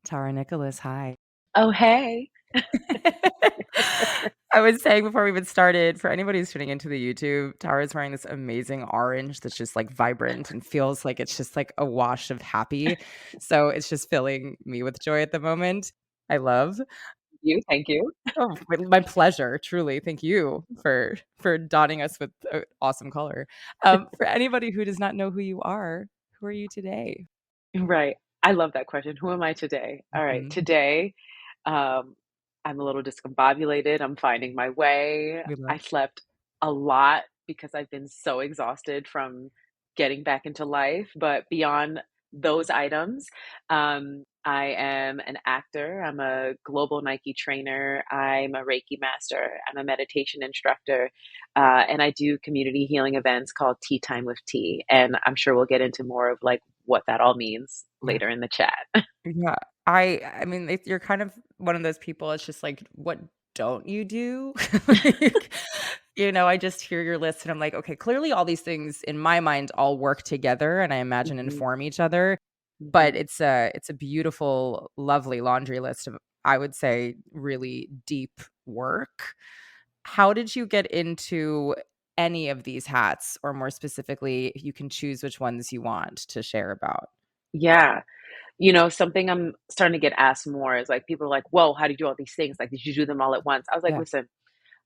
Tara Nicolas, hi. Oh, hey. I was saying before we even started, for anybody who's tuning into the YouTube, Tara's wearing this amazing orange that's just like vibrant and feels like it's just like a wash of happy. So it's just filling me with joy at the moment. I love. Thank you. Oh, my pleasure, truly. Thank you for donning us with awesome color. For anybody who does not know who are you today? Right. I love that question. Who am I today? All right. Mhm. Today, um, I'm a little discombobulated. I'm finding my way. We love. I slept a lot because I've been so exhausted from getting back into life. But beyond those items, I am an actor. I'm a global Nike trainer. I'm a Reiki master. I'm a meditation instructor. And I do community healing events called Tea Time with Tea. And I'm sure we'll get into more of like what that all means Yeah. later in the chat. Yeah, I mean, if you're kind of one of those people, it's just like, what don't you do? Like, I just hear your list and I'm like, okay, clearly all these things in my mind all work together and I imagine Mhm, inform each other, but mhm. it's a beautiful, lovely laundry list of, I would say, really deep work. How did you get into any of these hats, or more specifically, you can choose which ones you want to share about? Yeah. Something I'm starting to get asked more is like people are like, "Whoa, how do you do all these things? Like, did you do them all at once?" I was like, Yeah. "Listen,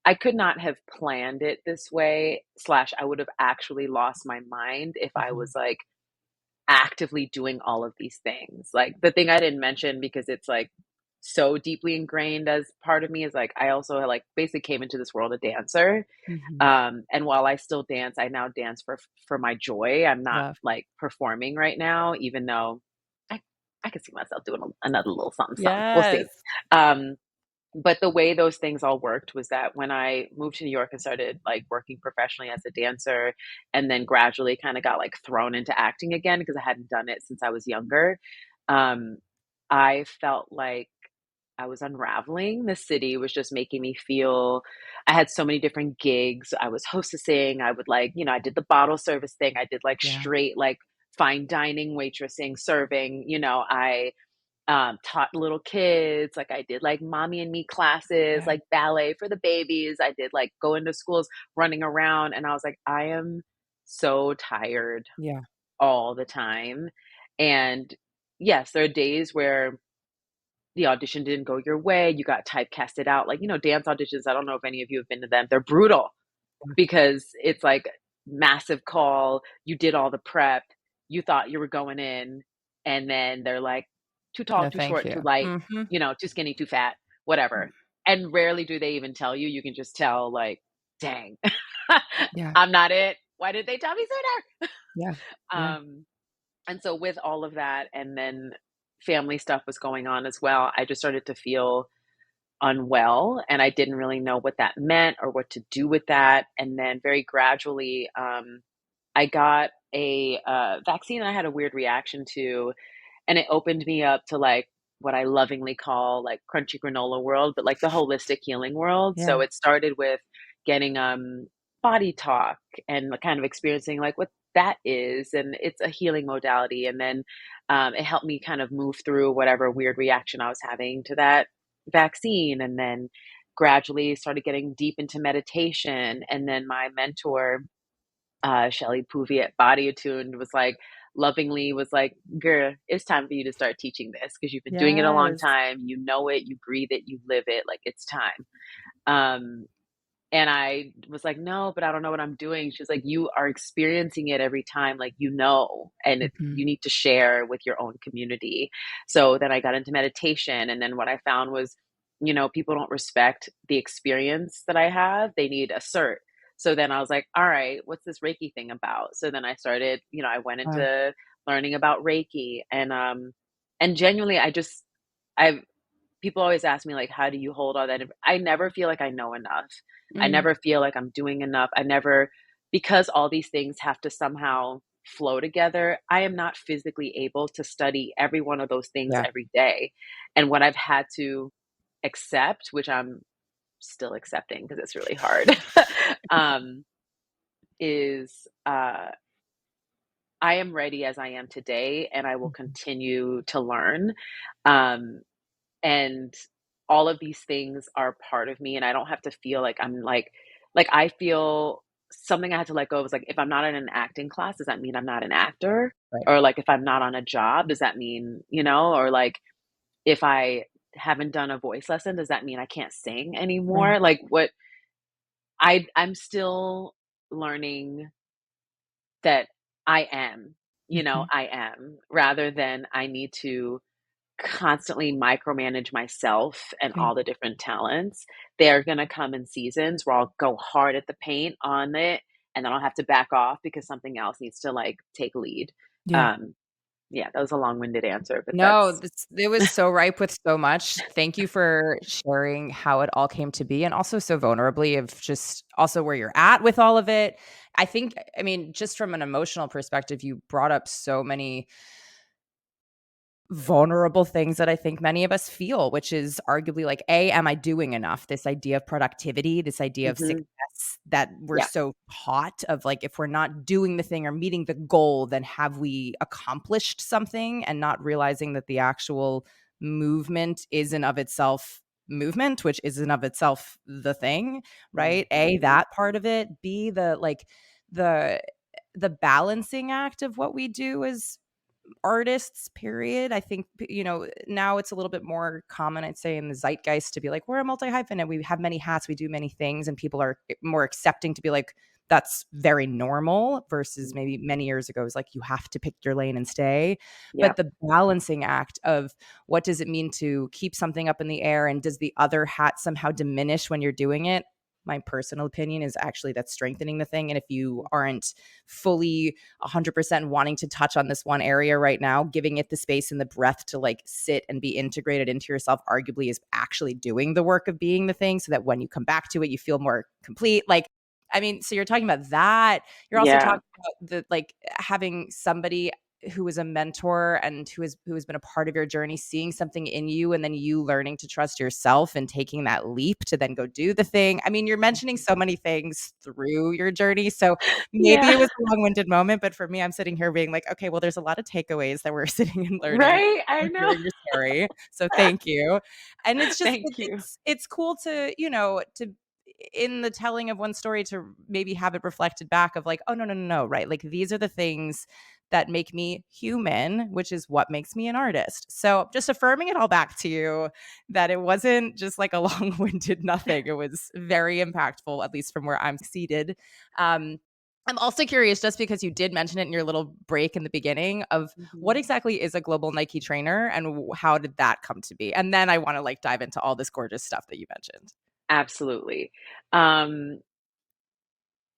I could not have planned it this way, slash, I would have actually lost my mind if I Mhm. was like actively doing all of these things." Like the thing I didn't mention because it's like so deeply ingrained as part of me is like I also like basically came into this world a dancer. Mhm. And while I still dance, I now dance for my joy. I'm not Love. like performing right now, even though I I could see myself doing another little something something. We'll Yes. see. Um, but the way those things all worked was that when I moved to New York and started like working professionally as a dancer, and then gradually kind of got like thrown into acting again because I hadn't done it since I was younger. Um, I felt like I was unraveling. The city was just making me feel I had so many different gigs. I was hostessing. I would like, I did the bottle service thing. I did like Yeah. straight like fine dining, waitressing, serving. I taught little kids. Like I did like mommy and me classes, Yeah. like ballet for the babies. I did like go into schools, running around, and I was like, I am so tired Yeah. all the time. And yes, there are days where the audition didn't go your way, you got typecasted out. Like, dance auditions, I don't know if any of you have been to them. They're brutal because it's like massive call, you did all the prep, you thought you were going in, and then they're like, too tall, No, too thank short, you. too light, Mhm. too skinny, too fat, whatever. And rarely do they even tell you. You can just tell, like, dang, Yeah. I'm not it. Why did they tell me sooner? Yeah. Yeah. um, and so with all of that, and then family stuff was going on as well, I just started to feel unwell and I didn't really know what that meant or what to do with that. And then very gradually, I got a vaccine that I had a weird reaction to, and it opened me up to like what I lovingly call like crunchy granola world, but like the holistic healing world. So Yeah. it started with getting body talk and kind of experiencing like what that is, and it's a healing modality. And then it helped me kind of move through whatever weird reaction I was having to that vaccine, and then gradually started getting deep into meditation. And then my mentor, Shelly Poovey at Body Attuned, was like, lovingly was like, girl, it's time for you to start teaching this because you've been doing it a long Yes. time. You know it, you breathe it, you live it. Like it's time. Um, and I was like, no, but I don't know what I'm doing. She's like, you are experiencing it every time, like, and Mhm. you need to share with your own community. So then I got into meditation. And then what I found was, people don't respect the experience that I have. They need a cert. So then I was like, all right, what's this Reiki thing about? So then I started, I went Wow. into learning about Reiki, and genuinely, I've, people always ask me like, how do you hold all that I never feel like I know enough. I Mm. never feel like I'm doing enough. I never, because all these things have to somehow flow together, I am not physically able to study every one of those things Yeah. every day. And what I've had to accept, which I'm still accepting because it's really hard, um is I am ready as I am today, and I will continue to learn. Um, and all of these things are part of me, and I don't have to feel like I'm like I feel something I had to let go of was like, if I'm not in an acting class, does that mean I'm not an actor? Right. Or like if I'm not on a job, does that mean, or like if I haven't done a voice lesson, does that mean I can't sing Right. anymore? Like what I'm still learning that I am, Mhm. I am, rather than I need to constantly micromanage myself and Okay. all the different talents. They're gonna come in seasons where I'll go hard at the paint on it, and then I'll have to back off because something else needs to like take lead. Yeah. Um, yeah, that was a long-winded answer, but No, that's this it was so ripe with so much. Thank you for sharing how it all came to be and also so vulnerably of just also where you're at with all of it. I mean, just from an emotional perspective, you brought up so many vulnerable things that I think many of us feel, which is arguably like, A, am I doing enough? This idea of productivity, this idea of mhm, success that we're yeah, so taught of like, if we're not doing the thing or meeting the goal, then have we accomplished something and not realizing that the actual movement is in of itself movement, which is in of itself the thing, right? A, mhm, that part of it. B, the the balancing act of what we do is artists, period. I think, now it's a little bit more common, I'd say, in the zeitgeist to be like, we're a multi hyphen and we have many hats, we do many things, and people are more accepting to be like, that's very normal versus mhm, maybe many years ago, it was like, you have to pick your lane and stay. yeah, But the balancing act of what does it mean to keep something up in the air and does the other hat somehow diminish when you're doing it? My personal opinion is actually that's strengthening the thing. And if you aren't fully 100% wanting to touch on this one area right now, giving it the space and the breath to like sit and be integrated into yourself, arguably is actually doing the work of being the thing so that when you come back to it, you feel more complete. Like, I mean, so you're talking about that. You're also yeah, talking about the like having somebody who is a mentor and who has been a part of your journey seeing something in you and then you learning to trust yourself and taking that leap to then go do the thing. I mean, you're mentioning mhm, so many things through your journey. So maybe yeah, it was a long-winded moment, but for me, I'm sitting here being like, "Okay, well, there's a lot of takeaways that we're sitting and learning right, I from know. hearing your story." So thank you. And it's just Thank you. it's cool to, to in the telling of one story to maybe have it reflected back of like, "Oh, no, no, no, no, right? Like these are the things that make me human, which is what makes me an artist." So just affirming it all back to you that it wasn't just like a long-winded nothing. It was very impactful, at least from where I'm seated. Um, I'm also curious, just because you did mention it in your little break in the beginning, of what Mhm, exactly is a global Nike trainer and how did that come to be? And then I want to like dive into all this gorgeous stuff that you mentioned. absolutely. Um,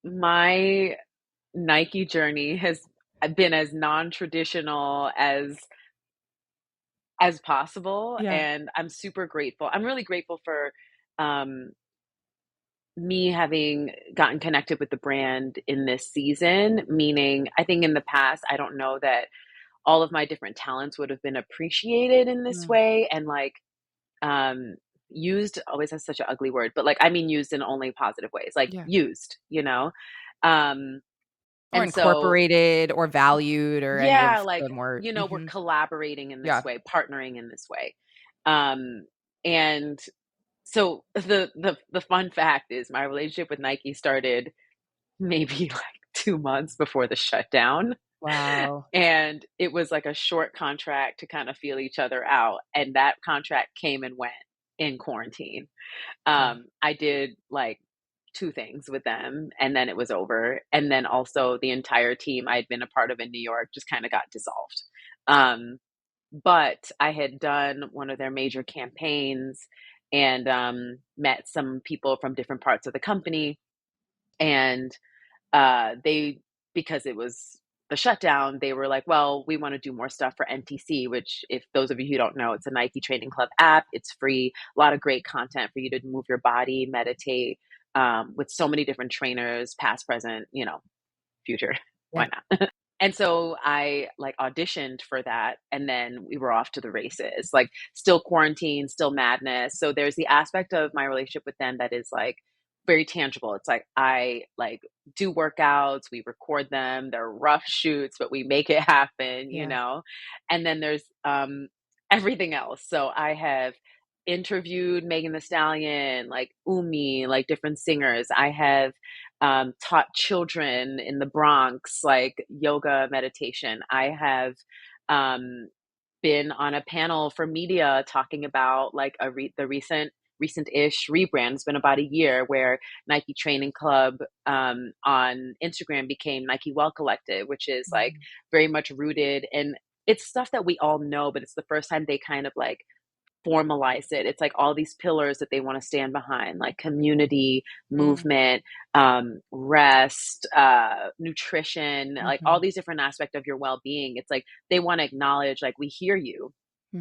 my Nike journey has been as non-traditional as possible, Yeah. and I'm super grateful. I'm really grateful for, um, me having gotten connected with the brand in this season, meaning I think in the past, I don't know that all of my different talents would have been appreciated in this Mm, way and, like, um, used always has such an ugly word, but, like, I mean used in only positive ways, like, yeah. used, you know? Um, Or and so incorporated or valued or any yeah, of like, the more we're mhm. collaborating in this Yeah. way, partnering in this way. Um, and so the fun fact is my relationship with Nike started maybe like 2 months before the shutdown, Wow. and it was like a short contract to kind of feel each other out, and that contract came and went in quarantine. Okay. I did like 2 things with them, and then it was over, and then also the entire team I'd been a part of in New York just kinda got dissolved. Um, but I had done one of their major campaigns and, met some people from different parts of the company, and, they because it was the shutdown, they were like, "Well, we wanna do more stuff for NTC," which if those of you who don't know, it's a Nike Training Club app. It's free, a lot of great content for you to move your body, meditate, with so many different trainers, past, present, future. Yeah. Why not? And so I, like, auditioned for that, and then we were off to the races, like, still quarantine, still madness. So there's the aspect of my relationship with them that is, like, very tangible. It's like I like do workouts, we record them, they're rough shoots, but we make it happen, you Yeah. know? And then there's everything else. So I have interviewed Megan the Stallion, like Umi, like different singers. I have taught children in the Bronx like yoga meditation. I have um been on a panel for media talking about like the recent-ish rebrand. It's been about a year where Nike Training Club on Instagram became Nike Well Collective, which is like Mhm. very much rooted in it's stuff that we all know, but it's the first time they kind of like formalize it. It's like all these pillars that they want to stand behind, like community, Mm. movement, rest, nutrition, like all Mhm. these different aspects of your well-being. It's like they want to acknowledge, like, we hear you.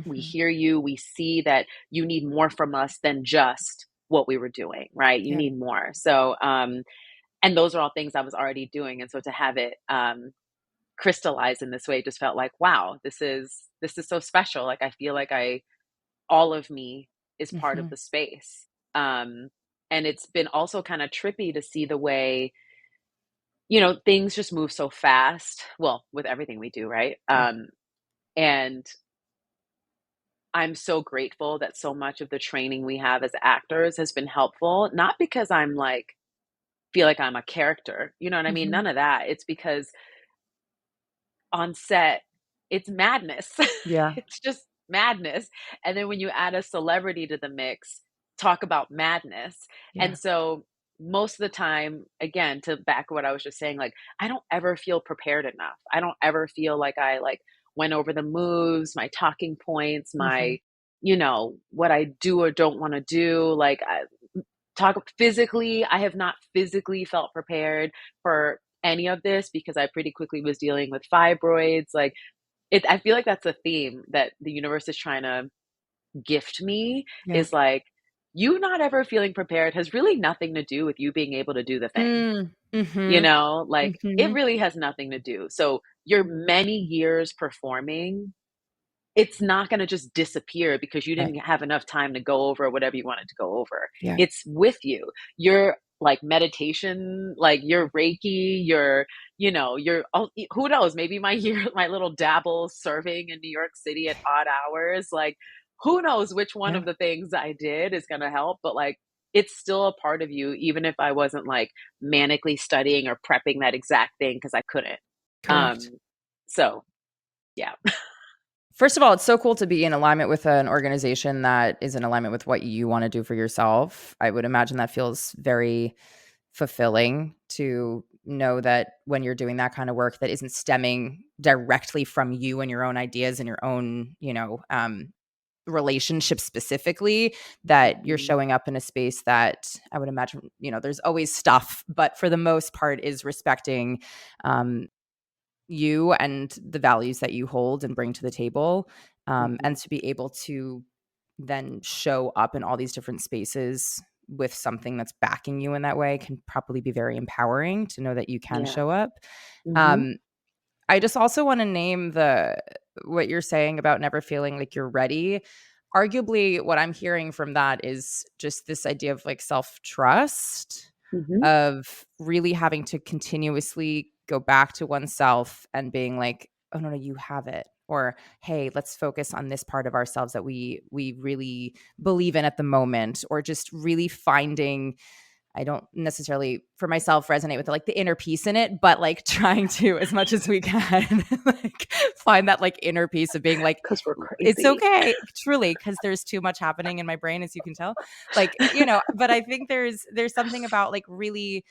We Mhm. hear you. We see that you need more from us than just what we were doing, right? You Yeah. need more. So, and those are all things I was already doing. And so to have it crystallize in this way just felt like, wow, this is so special. Like I feel like I all of me is part of Mhm. the space. Um, and it's been also kind of trippy to see the way, things just move so fast. Well, with everything we do, right? Yeah. And I'm so grateful that so much of the training we have as actors has been helpful, not because I'm like, feel like I'm a character, you know what I mean? Mhm. None of that. It's because on set, it's madness. Yeah. It's just madness. And then when you add a celebrity to the mix, talk about madness. Yeah. And so most of the time, again, to back what I was just saying, like I don't ever feel prepared enough. I don't ever feel like I like went over the moves, my talking points, Mhm. my, what I do or don't want to do. Like talk physically, I have not physically felt prepared for any of this because I pretty quickly was dealing with fibroids. Like I feel like that's a theme that the universe is trying to gift me Yeah. is like you not ever feeling prepared has really nothing to do with you being able to do the thing. Mm. Mhm. Like it Mhm. really has nothing to do. So your many years performing, it's not going to just disappear because you Right. didn't have enough time to go over whatever you wanted to go over. Yeah. It's with you. Your like meditation, like your Reiki, your who knows, maybe my year my little dabble serving in New York City at odd hours, like who knows which one Yeah. of the things I did is going to help, but like it's still a part of you even if I wasn't like manically studying or prepping that exact thing because I couldn't. Correct. Um so yeah. First of all, it's so cool to be in alignment with an organization that is in alignment with what you wanna do for yourself. I would imagine that feels very fulfilling to know that when you're doing that kind of work that isn't stemming directly from you and your own ideas and your own, relationship specifically, that you're Mhm. showing up in a space that I would imagine, there's always stuff, but for the most part is respecting, um, you and the values that you hold and bring to the table, and Mhm. to be able to then show up in all these different spaces with something that's backing you in that way can probably be very empowering to know that you can Yeah. show up. Mhm. Um, I just also wanna name the what you're saying about never feeling like you're ready. Arguably, what I'm hearing from that is just this idea of, like, self-trust, Mhm. of really having to continuously go back to oneself and being like, "Oh, no, no, you have it," or, "Hey, let's focus on this part of ourselves that we really believe in at the moment," or just really finding I don't necessarily, for myself, resonate with, like, the inner peace in it, but, like, trying to, as much as we can, like, find that, like, inner peace of being like, 'Cause we're "It's crazy. okay," truly, because there's too much happening in my brain, as you can tell. Like, but I think there's something about, like, really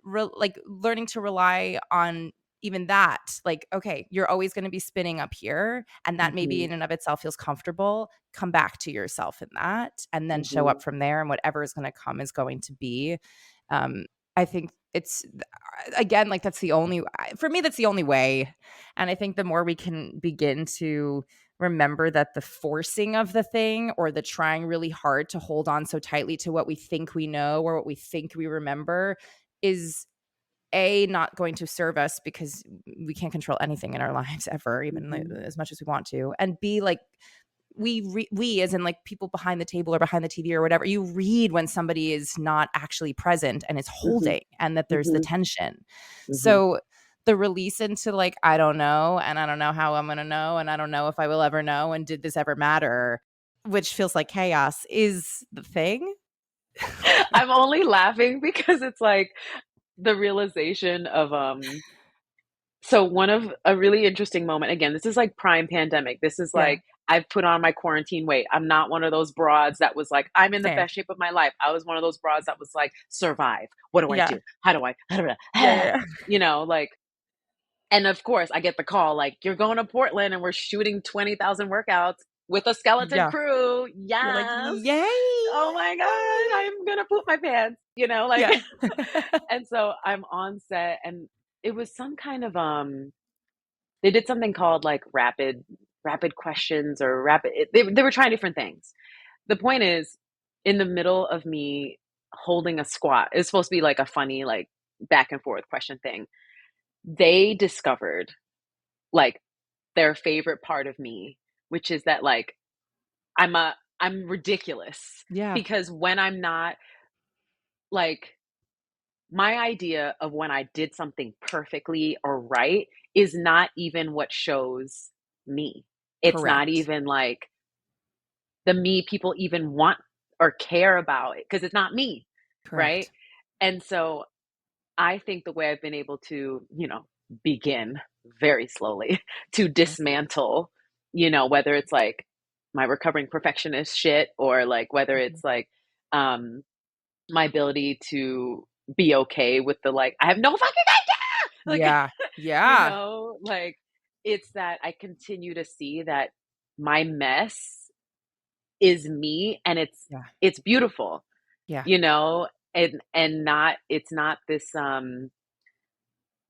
like learning to rely on even that, like, okay, you're always going to be spinning up here, and that maybe Mhm. in and of itself feels comfortable. Come back to yourself in that and then show up Mhm. from there, and whatever is going to come is going to be. I think it's again, like, that's the only for me, that's the only way. And I think the more we can begin to remember that the forcing of the thing or the trying really hard to hold on so tightly to what we think we know or what we think we remember is not going to serve us because we can't control anything in our lives ever, even Mhm. as much as we want to, and B, like, we as in like people behind the table or behind the TV or whatever, you read when somebody is not actually present and is Mhm. holding and that there's the Mhm. tension. Mhm. So the release into like, I don't know, and I don't know how I'm gonna know, and I don't know if I will ever know, and did this ever matter, which feels like chaos, is the thing. I'm only laughing because it's like the realization of, so one of a really interesting moment, again, this is like prime pandemic. This is Yeah, like I've put on my quarantine weight. I'm not one of those broads that was like, I'm in the same. best shape of my life. I was one of those broads that was like, survive. What do I Yeah. do? How do I, Yeah, yeah, yeah. like, and of course I get the call, like, you're going to Portland and we're shooting 20,000 workouts with a skeleton Yeah. crew. You're like, Yes. "Yay!" Oh my God. I'm going to poop my pants, like, Yeah. and so I'm on set and it was some kind of, they did something called like rapid questions or they were trying different things. The point is, in the middle of me holding a squat, it's supposed to be like a funny like back and forth question thing. They discovered like their favorite part of me, which is that like I'm ridiculous Yeah, because when I'm not like my idea of when I did something perfectly or right is not even what shows me. It's not correct, even like the me people even want or care about it because it's not me, right? correct. And so I think the way I've been able to, begin very slowly to Yeah, dismantle, whether it's like my recovering perfectionist shit or like whether mhm. it's like um my ability to be okay with the like I have no fucking idea. Like Yeah, yeah, like it's that I continue to see that my mess is me and yeah, it's beautiful, yeah, you know, and not it's not this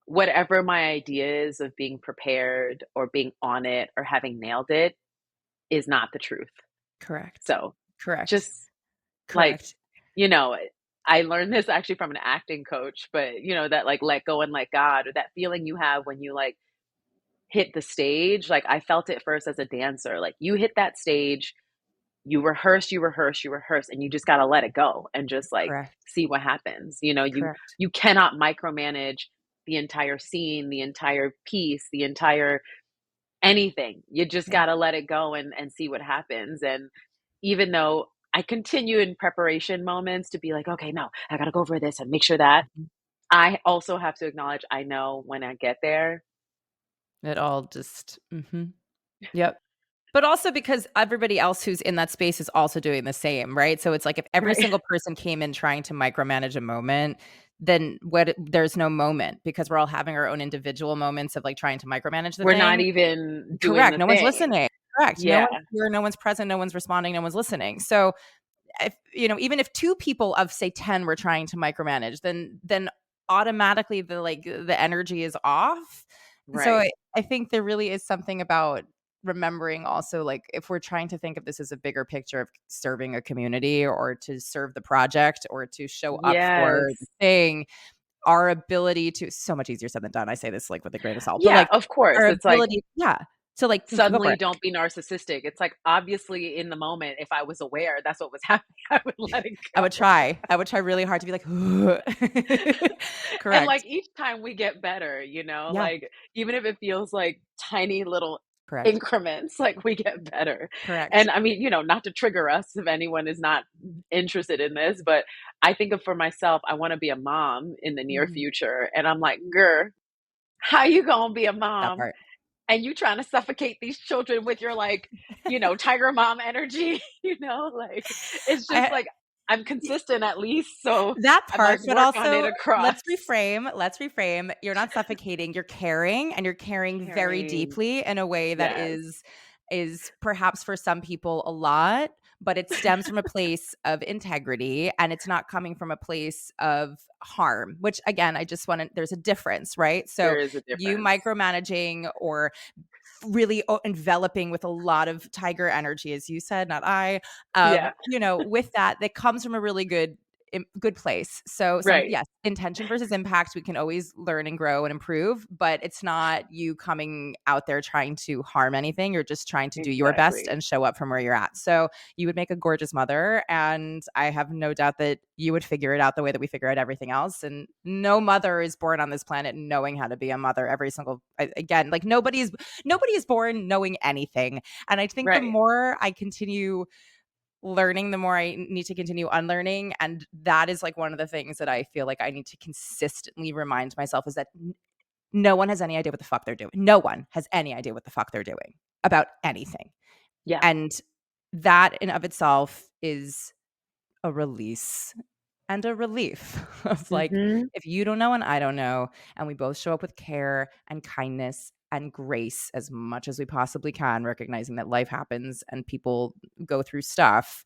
whatever my idea is of being prepared or being on it or having nailed it is not the truth. correct, So correct, just like, correct. you know, I learned this actually from an acting coach, but that like let go and let God or that feeling you have when you like hit the stage. Like I felt it first as a dancer. Like you hit that stage, you rehearse, you rehearse, you rehearse, and you just gotta let it go and just like Correct, see what happens. correct. You cannot micromanage the entire scene, the entire piece, the entire anything. You just Yeah, gotta let it go and see what happens. And even though I continue in preparation moments to be like, okay, no, I gotta go over this and make sure that mhm. I also have to acknowledge I know when I get there. It all just yep. But also because everybody else who's in that space is also doing the same, right? So it's like if every Right. single person came in trying to micromanage a moment, then there's no moment because we're all having our own individual moments of like trying to micromanage the We're not thing. even doing Correct. the No one's thing. listening. Correct. No Yeah. one's here, no one's present, no one's responding, no one's listening. So if even if two people of say 10 were trying to micromanage, then automatically the energy is off. And so Right. I think there really is something about remembering also like if we're trying to think of this as a bigger picture of serving a community or to serve the project or to show up for Yes. the thing, our ability to so much easier said than done. I say this like with a grain of salt, but Yeah, like of course. our It's like ability, yeah, to like go for suddenly it. don't be narcissistic. It's like obviously in the moment, if I was aware that's what was happening, I would let it I would go. try. I would try really hard to be like, And correct. like each time we get better, Yeah, like even if it feels like tiny little correct, increments, like we get better. correct. And I mean, not to trigger us if anyone is not interested in this, but I think of for myself, I want to be a mom in the near Mhm. future. And I'm like, girl, how you gonna be a That mom part. and you trying to suffocate these children with your like, tiger mom energy, like it's just I like I'm consistent at least, so That I part, must but work on it also across. let's reframe. You're not suffocating, you're caring, and you're caring very Caring. deeply in a way that Yes. is perhaps for some people a lot, but it stems from a place of integrity and it's not coming from a place of harm, which again, I just want to there's a difference, right? So There is a you difference. micromanaging or really enveloping with a lot of tiger energy, as you said, not I. Yeah. With that, that comes from a really good good place. So Right. yes, intention versus impact, we can always learn and grow and improve, but it's not you coming out there trying to harm anything. You're just trying to do your best Exactly. and show up from where you're at. So you would make a gorgeous mother, and I have no doubt that you would figure it out the way that we figure out everything else. And no mother is born on this planet knowing how to be a mother. Every single again, like nobody is born knowing anything. And I think the Right. more I continue learning, the more I need to continue unlearning. And that is like one of the things that I feel like I need to consistently remind myself is that no one has any idea what the fuck they're doing. No one has any idea what the fuck they're doing about anything. Yeah. And that in of itself is a release and a relief of like, Mhm. if you don't know and I don't know, and we both show up with care and kindness and grace as much as we possibly can, recognizing that life happens and people go through stuff,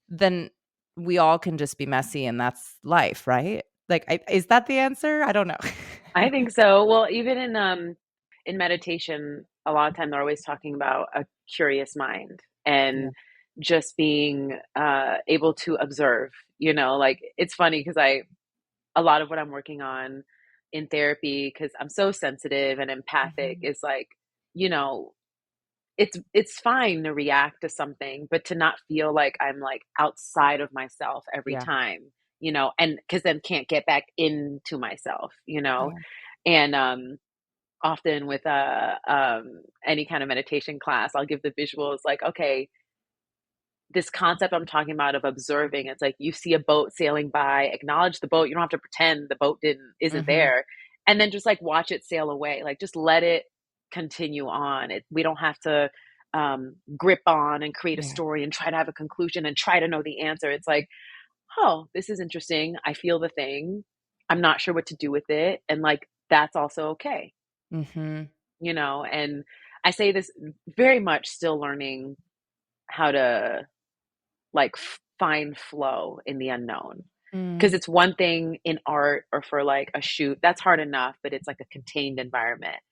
then we all can just be messy and that's life, right? Like, is that the answer? I don't know. I think so. Well, even in meditation, a lot of time they're always talking about a curious mind Yeah. and just being able to observe, like it's funny because I a lot of what I'm working on in therapy because I'm so sensitive and empathic Mhm. is like, you know, it's fine to react to something, but to not feel like I'm like outside of myself every Yeah. time, and because then can't get back into myself, Yeah. and often with any kind of meditation class, I'll give the visuals like, okay, this concept I'm talking about of observing, it's like you see a boat sailing by, acknowledge the boat. You don't have to pretend the boat isn't Mhm. there. And then just like watch it sail away. Like just let it continue on. We don't have to grip on and create a Yeah. story and try to have a conclusion and try to know the answer. It's like, oh, this is interesting. I feel the thing. I'm not sure what to do with it. And like that's also okay, Mhm. and I say this very much still learning how to like find flow in the unknown. Because Mm. it's one thing in art or for like a shoot, that's hard enough, but it's like a contained environment.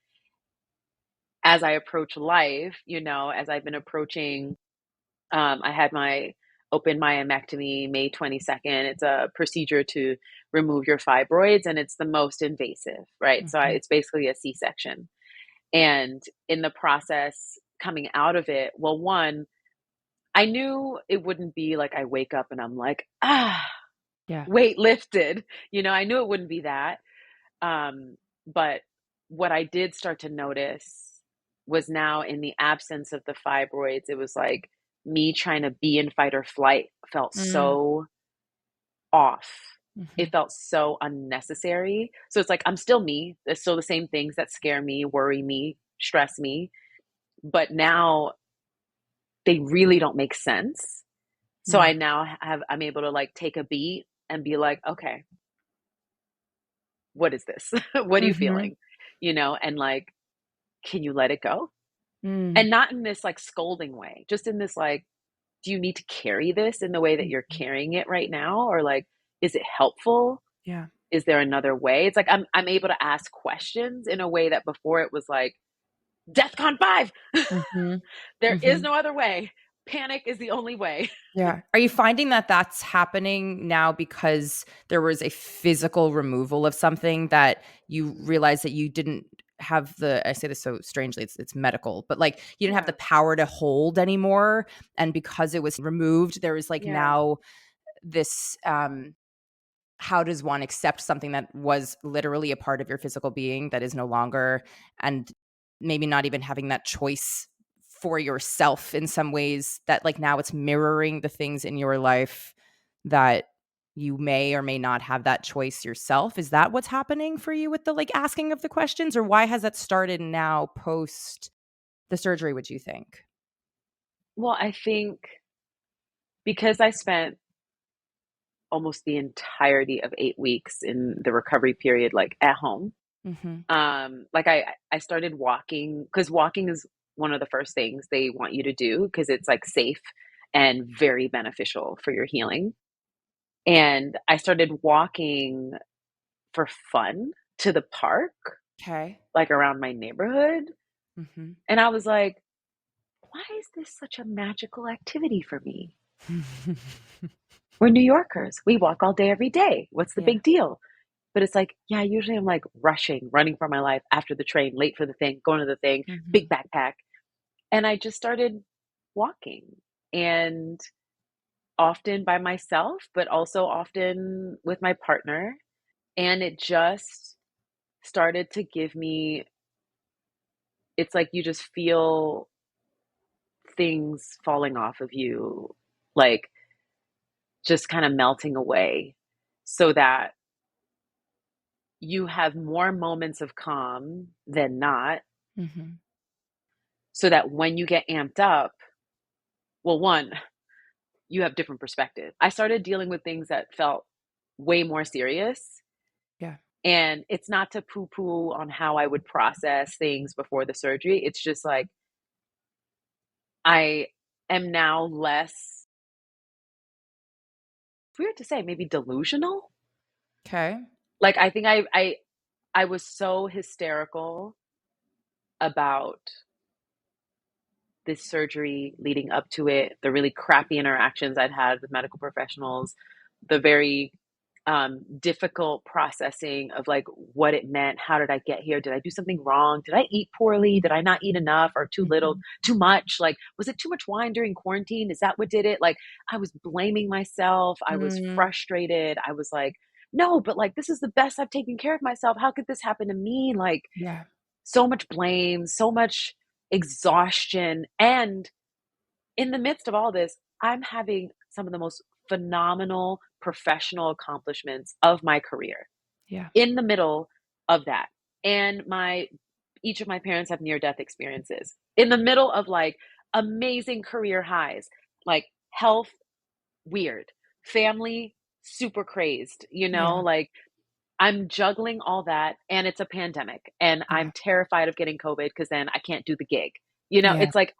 As I approach life, as I've been approaching, I had my open myomectomy May 22nd. It's a procedure to remove your fibroids, and it's the most invasive, right? So Mhm. it's basically a C section. And in the process coming out of it, well, one, I knew it wouldn't be like I wake up and I'm like, Yeah. weight lifted. I knew it wouldn't be that. But what I did start to notice was now in the absence of the fibroids, it was like me trying to be in fight or flight felt Mm. so off. It Mhm. felt so unnecessary. So it's like I'm still me. There's still the same things that scare me, worry me, stress me. But now they really don't make sense. So Yeah. I now I'm able to like take a beat and be like, okay, what is this? What are you Mhm. feeling? And like, can you let it go? Mm. And not in this like scolding way, just in this like, do you need to carry this in the way that you're Mhm. carrying it right now? Or like, is it helpful? Yeah. Is there another way? It's like I'm able to ask questions in a way that before it was like, DEFCON 5. Mhm. There is Mhm. no other way. Panic is the only way. Yeah. Are you finding that that's happening now because there was a physical removal of something that you realized that you didn't have I say this so strangely, it's medical, but like you didn't have the Yeah. power to hold anymore. And because it was removed, there is like Yeah. now this how does one accept something that was literally a part of your physical being that is no longer, and maybe not even having that choice for yourself in some ways, that like now it's mirroring the things in your life that you may or may not have that choice yourself? Is that what's happening for you with the like asking of the questions, or why has that started now post the surgery, would you think? Well, I think because I spent almost the entirety of 8 weeks in the recovery period, like at home. Mhm. Like I started walking because walking is one of the first things they want you to do because it's like safe and very beneficial for your healing. And I started walking for fun to the park, Okay. like around my neighborhood. Mhm. And I was like, why is this such a magical activity for me? We're New Yorkers. We walk all day, every day. What's the Yeah. big deal? But it's like, yeah, usually I'm like rushing, running for my life after the train, late for the thing, going to the thing, big Mhm. backpack. And I just started walking, and often by myself, but also often with my partner. And it just started to give me, it's like you just feel things falling off of you, like just kind of melting away, so that you have more moments of calm than not. Mhm. So that when you get amped up, well, one, you have different perspective. I started dealing with things that felt way more serious. Yeah. And it's not to poo poo on how I would process things before the surgery. It's just like I am now less, weird to say, maybe delusional. Okay. Like I think I was so hysterical about this surgery leading up to it, the really crappy interactions I'd had with medical professionals, the very difficult processing of like what it meant. How did I get here? Did I do something wrong? Did I eat poorly? Did I not eat enough or too little, Mhm. too much? Like, was it too much wine during quarantine? Is that what did it? Like, I was blaming myself. I was Mm. frustrated. I was like, no, but like, this is the best I've taken care of myself. How could this happen to me? Like, Yeah. so much blame, so much exhaustion. And in the midst of all this, I'm having some of the most phenomenal professional accomplishments of my career Yeah. in the middle of that. And my each of my parents have near death experiences. In the middle of like amazing career highs, like health weird, family super crazed, Yeah. like I'm juggling all that and it's a pandemic and Yeah. I'm terrified of getting COVID because then I can't do the gig. Yeah. It's like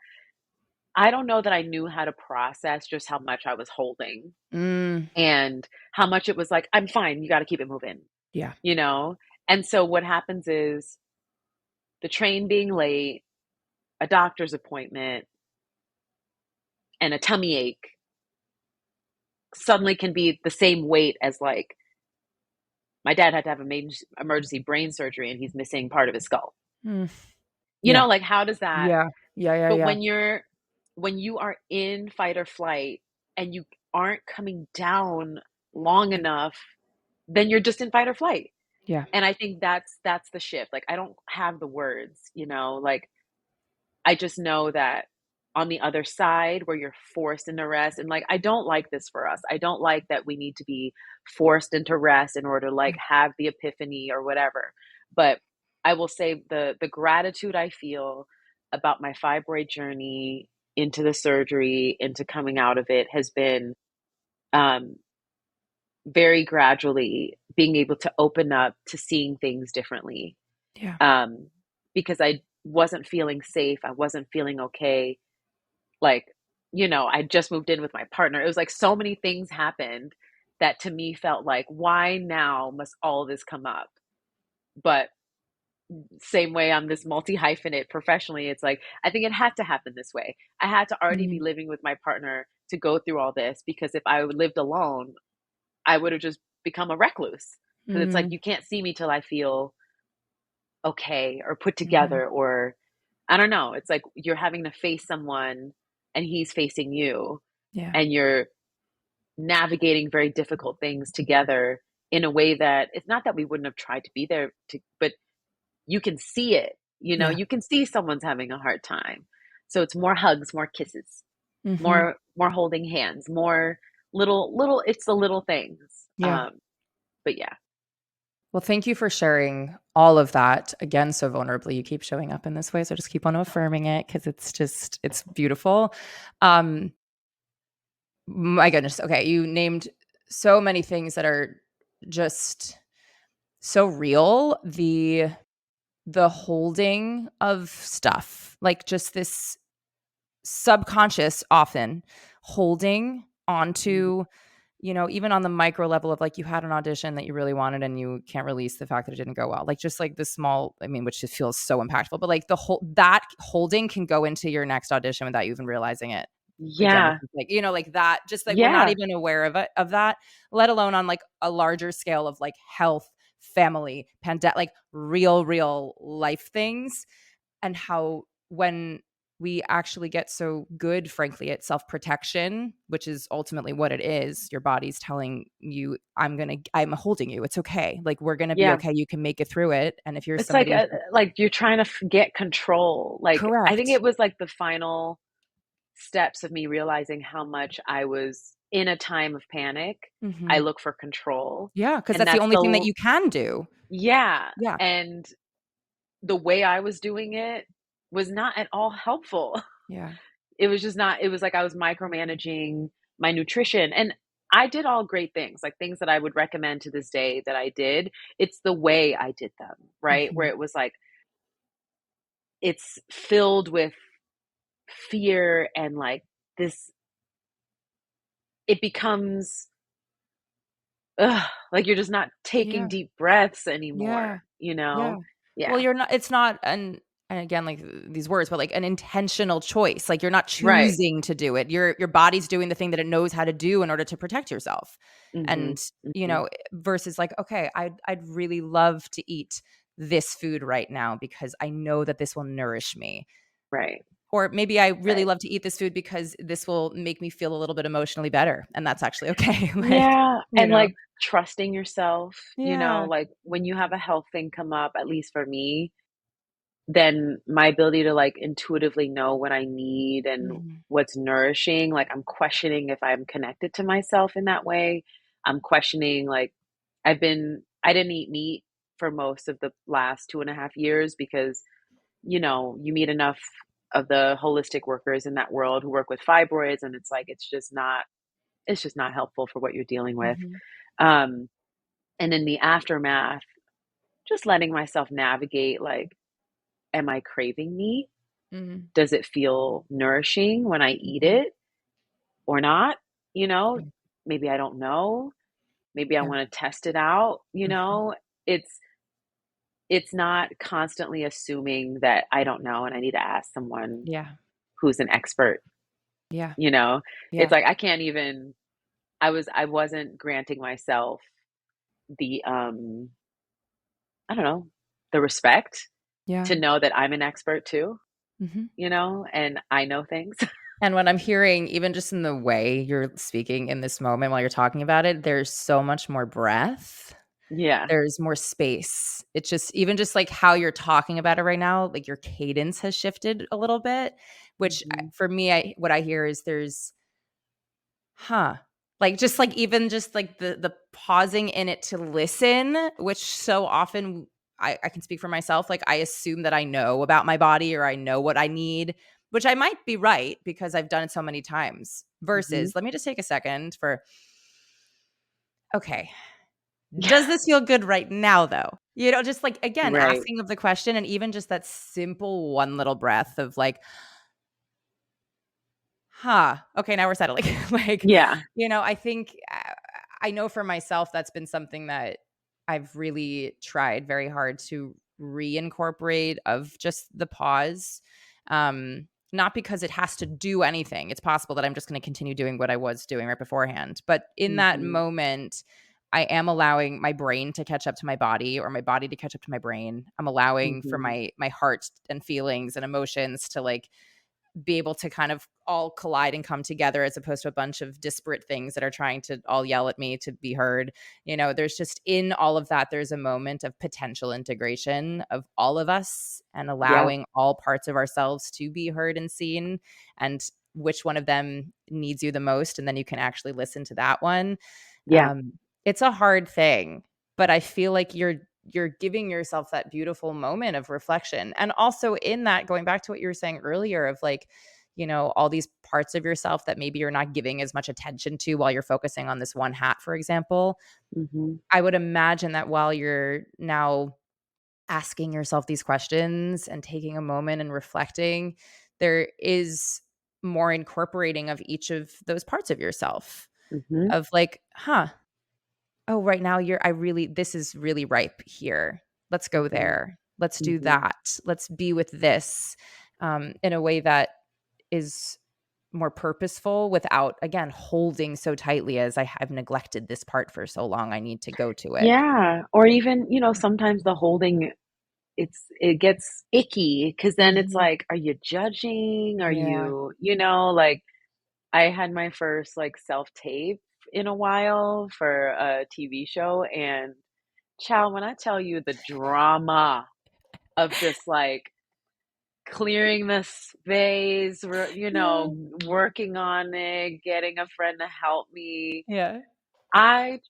I don't know that I knew how to process just how much I was holding Mm. and how much it was like, I'm fine, you got to keep it moving, Yeah. you know? And so what happens is the train being late, a doctor's appointment, and a tummy ache suddenly can be the same weight as like my dad had to have a major emergency brain surgery and he's missing part of his skull. Mm. Yeah. Like how does that, Yeah. Yeah, yeah, but yeah. when you are in fight or flight and you aren't coming down long Yeah. enough, then you're just in fight or flight. Yeah. And I think that's the shift. Like I don't have the words, like I just know that on the other side where you're forced into rest and like I don't like this for us. I don't like that we need to be forced into rest in order to like Yeah. have the epiphany or whatever. But I will say the gratitude I feel about my fibroid journey into the surgery, into coming out of it has been um very gradually being able to open up to seeing things differently. Yeah. Um because I wasn't feeling safe, I wasn't feeling okay, like, I just moved in with my partner. It was like so many things happened that to me felt like, why now must all this come up? But same way I'm this multi hyphenate professionally, it's like, I think it had to happen this way. I had to already be Mm. living with my partner to go through all this because if I lived alone, I would have just become a recluse. Because it's like, Mm. you can't see me till I feel okay or put Mhm. together or I don't know. It's like you're having to face someone and he's facing you Yeah. and you're navigating very difficult things together in a way that it's not that we wouldn't have tried to be there to, but you can see it, Yeah. you can see someone's having a hard time. So it's more hugs, more kisses, Mhm. more holding hands, more little, it's the little things. Yeah. But yeah. Well, thank you for sharing all of that again so vulnerably. You keep showing up in this way, so just keep on affirming it because it's beautiful. Um, my goodness. Okay, you named so many things that are just so real. The holding of stuff, like just this subconscious often holding Mhm. onto, even on the micro level of like you had an audition that you really wanted and you can't release the fact that it didn't go well. Like just like the small, I mean, which just feels so impactful, but like the whole that holding can go into your next audition without you even realizing it. Yeah. regenerative, like, like that, just like we're not Yeah. even aware of that, let alone on like a larger scale of like health, family, like real life things, and how when we actually get so good, frankly, at self-protection, which is ultimately what it is, your body's telling you, I'm holding you. It's okay. Like, we're gonna be Yeah. okay. You can make it through it. And if you're It's somebody who like you're trying to get control. Like, I think correct. it was like the final steps of me realizing how much I was in a time of panic. I Mhm. look for control. Yeah, because And that's the that's only thing that the you can do. yeah. Yeah. And the way I was doing it was not at all helpful. Yeah. It was just not, it was like I was micromanaging my nutrition. And I did all great things, like things that I would recommend to this day that I did. It's the way I did them, right? Where Mhm. it was like, it's filled with fear and like this, it becomes like you're just not taking Yeah. deep breaths Yeah. anymore, Yeah. Well, Yeah. you're not it's not an and again, like, these words, but, like, an intentional choice, like, you're not Right. choosing to do it. Your body's doing the thing that it knows how to do in order to protect yourself, Mhm. and, Mhm. versus, like, "Okay, I'd really love to eat this food right now because I know that this will nourish me." Right. Or maybe I really Right. love to eat this food because this will make me feel a little bit emotionally better, and that's actually okay, like, Yeah, you and, know? like, trusting yourself, Yeah. like, when you have a health thing come up, at least for me, then my ability to, like, intuitively know what I need and Mhm. what's nourishing, like, I'm questioning if I'm connected to myself in that way. I'm questioning, like, I didn't eat meat for most of the last 2.5 years because, you meet enough of the holistic workers in that world who work with fibroids, and it's like, it's just not helpful for what you're dealing with. Mhm. Um, and in the aftermath, just letting myself navigate, like, am I craving meat? Mhm. Does it feel nourishing when I eat Mhm. it or not? You know, Yeah. maybe I don't know. Maybe I Yeah. want to test it out. Mhm. It's it's not constantly assuming that I don't know and I need to ask someone Yeah. who's an expert, Yeah. you know? It's Yeah. like I can't even I wasn't granting myself the I don't know, the respect Yeah. to know that I'm an expert too, Mhm. and I know things. And what I'm hearing, even just in the way you're speaking in this moment while you're talking about it, there's so much more breath. Yeah. There's more space. It's just even just, like, how you're talking about it right now, like, your cadence has shifted a little bit, which, Mhm. for me, what I hear is there's huh. Like, just, like, even just, like, the pausing in it to listen, which so often I can speak for myself, like, I assume that I know about my body or I know what I need, which I might be right because I've done it so many times, Mhm. versus, "Let me just take a second for, okay, Yeah. does this feel good right now, though?" Just, like, again, Right. asking of the question, and even just that simple one little breath of, like, huh, okay, now we're settling. Like, Yeah. I think, I know for myself that's been something that I've really tried very hard to reincorporate, of just the pause. Not because it has to do anything. It's possible that I'm just gonna continue doing what I was doing right beforehand. But in that Mhm. moment, I am allowing my brain to catch up to my body, or my body to catch up to my brain. I'm allowing for Mhm. my heart and feelings and emotions to, like, be able to kind of all collide and come together, as opposed to a bunch of disparate things that are trying to all yell at me to be heard. There's just, in all of that, there's a moment of potential integration of all of us, and Yeah. allowing all parts of ourselves to be heard and seen, and which one of them needs you the most, and then you can actually listen to that one. Yeah. It's a hard thing, but I feel like you're giving yourself that beautiful moment of reflection. And also, in that, going back to what you were saying earlier of, like, all these parts of yourself that maybe you're not giving as much attention to while you're focusing on this one hat, for example. Mhm. I would imagine that while you're now asking yourself these questions and taking a moment and reflecting, there is more incorporating of each of those parts of yourself, Mhm. of, like, huh, oh, right now this is really ripe here. Let's go Mhm. there. Let's do Mhm. that. Let's be with this, in a way that is more purposeful without, again, holding so tightly as I've neglected this part for so long. I need to go to it. Yeah, or even, sometimes the holding, it gets icky because then it's Mhm. like, are you judging? Are Yeah. you, like I had my first like self-tape in a while for a TV show, and child, when I tell you the drama of just like clearing the space, Yeah. working on it, getting a friend to help me. Yeah. I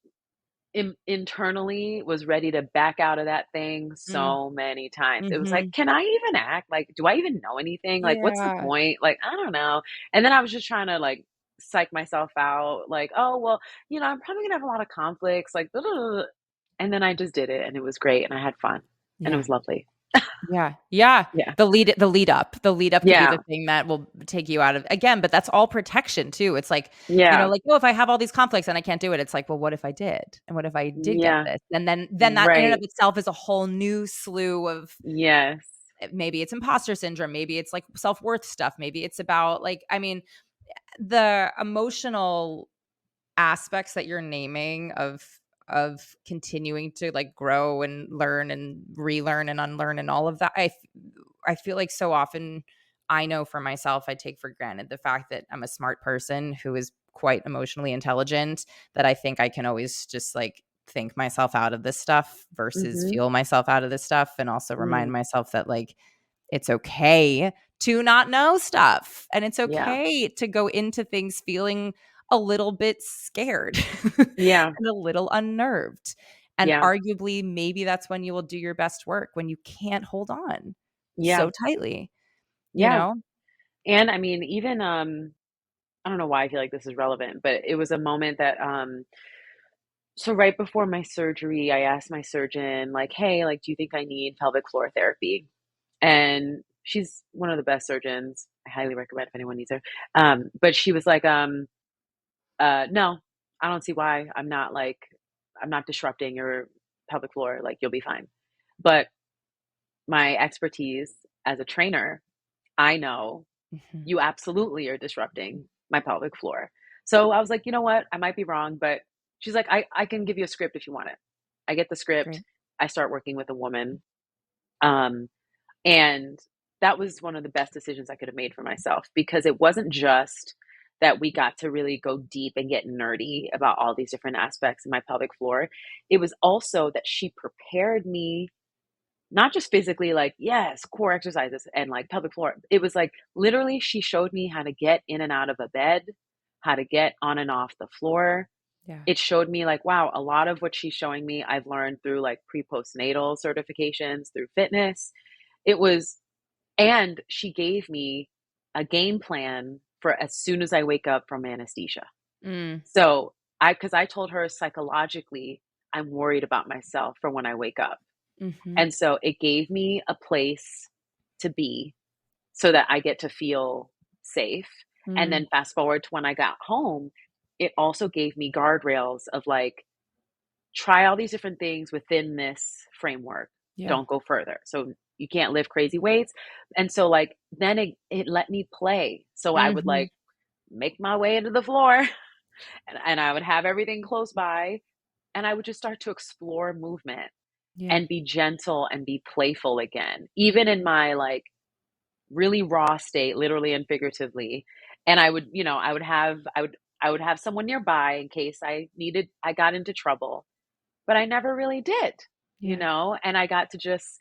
internally was ready to back out of that thing Mm. so many times. It was like, Mhm. can I even act? Like, do I even know anything? Like, what's the Yeah. point? Like, I don't know. And then I was just trying to like psych myself out, like, oh, well, I'm probably gonna have a lot of conflicts, like, and then I just did it and it was great and I had fun and it Yeah. was lovely. Yeah. Yeah. Yeah. The lead up could be Yeah. the thing that will take you out of, again, but that's all protection too. It's like, Yeah. like, "Oh, if I have all these conflicts and I can't do it," it's like, "Well, what if I did? And what if I did get Yeah. this?" And then that in and of Right. itself is a whole new slew of, Yes. maybe it's imposter syndrome, maybe it's like self-worth stuff, maybe it's about, like, I mean, the emotional aspects that you're naming of continuing to, like, grow and learn and relearn and unlearn and all of that. I feel like so often, I know for myself, I take for granted the fact that I'm a smart person who is quite emotionally intelligent, that I think I can always just, like, think myself out of this stuff versus Mhm. feel myself out of this stuff, and also remind Mm. myself that, like, it's okay to not know stuff, and it's Yeah. okay to go into things feeling a little bit scared Yeah. and a little unnerved, and Yeah. arguably, maybe that's when you will do your best work, when you can't hold on Yeah. so tightly, you Yeah. know? And I mean, even, I don't know why I feel like this is relevant, but it was a moment that, so right before my surgery, I asked my surgeon, like, "Hey, like, do you think I need pelvic floor therapy?" And she's one of the best surgeons. I highly recommend if anyone needs her. But she was like, no, I don't see why. I'm not disrupting your pelvic floor. Like, you'll be fine." But my expertise as a trainer, I know Mhm. you absolutely are disrupting my pelvic floor. So I was like, you know what? I might be wrong, but she's like, I can give you a script if you want it. I get the script. Great. I start working with a woman. Um, and that was one of the best decisions I could have made for myself because it wasn't just that we got to really go deep and get nerdy about all these different aspects of my pelvic floor. It was also that she prepared me not just physically, like, yes, core exercises and like pelvic floor. It was like literally she showed me how to get in and out of a bed, how to get on and off the floor. Yeah. It showed me like, wow, a lot of what she's showing me, I've learned through like pre-postnatal certifications, through fitness. It was, and she gave me a game plan for as soon as I wake up from anesthesia. Mm. So because I told her psychologically, I'm worried about myself for when I wake up. Mhm. And so it gave me a place to be so that I get to feel safe. And Mm. then fast forward to when I got home, it also gave me guardrails of like, try all these different things within this framework. Yeah. Don't go further. So you can't lift crazy weights. And so like then it let me play. So I would Mhm. like make my way into the floor and I would have everything close by and I would just start to explore movement Yeah. and be gentle and be playful again, even in my like really raw state, literally and figuratively. And I would, I would have someone nearby in case I got into trouble, but I never really did, Yeah. and I got to just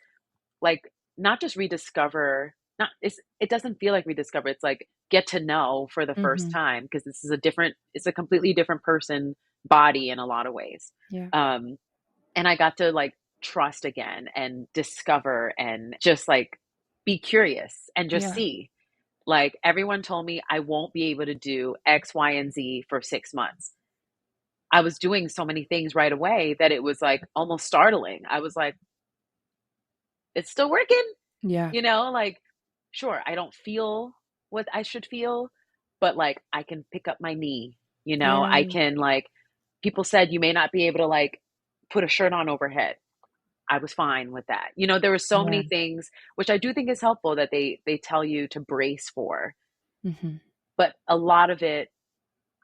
like not just rediscover, not it doesn't feel like rediscover, it's like get to know for the first Mhm. time because it's a completely different person body in a lot of ways. Yeah. Um and I got to like trust again and discover and just like be curious and just Yeah. see. Like everyone told me I won't be able to do X, Y, and Z for 6 months. I was doing so many things right away that it was like almost startling. I was like, it's still working, Yeah. like, sure, I don't feel what I should feel, but like I can pick up my knee, I Yeah. can like, people said you may not be able to like put a shirt on overhead. I was fine with that. There were so Yeah. many things which I do think is helpful that they tell you to brace for. Mhm. but a lot of it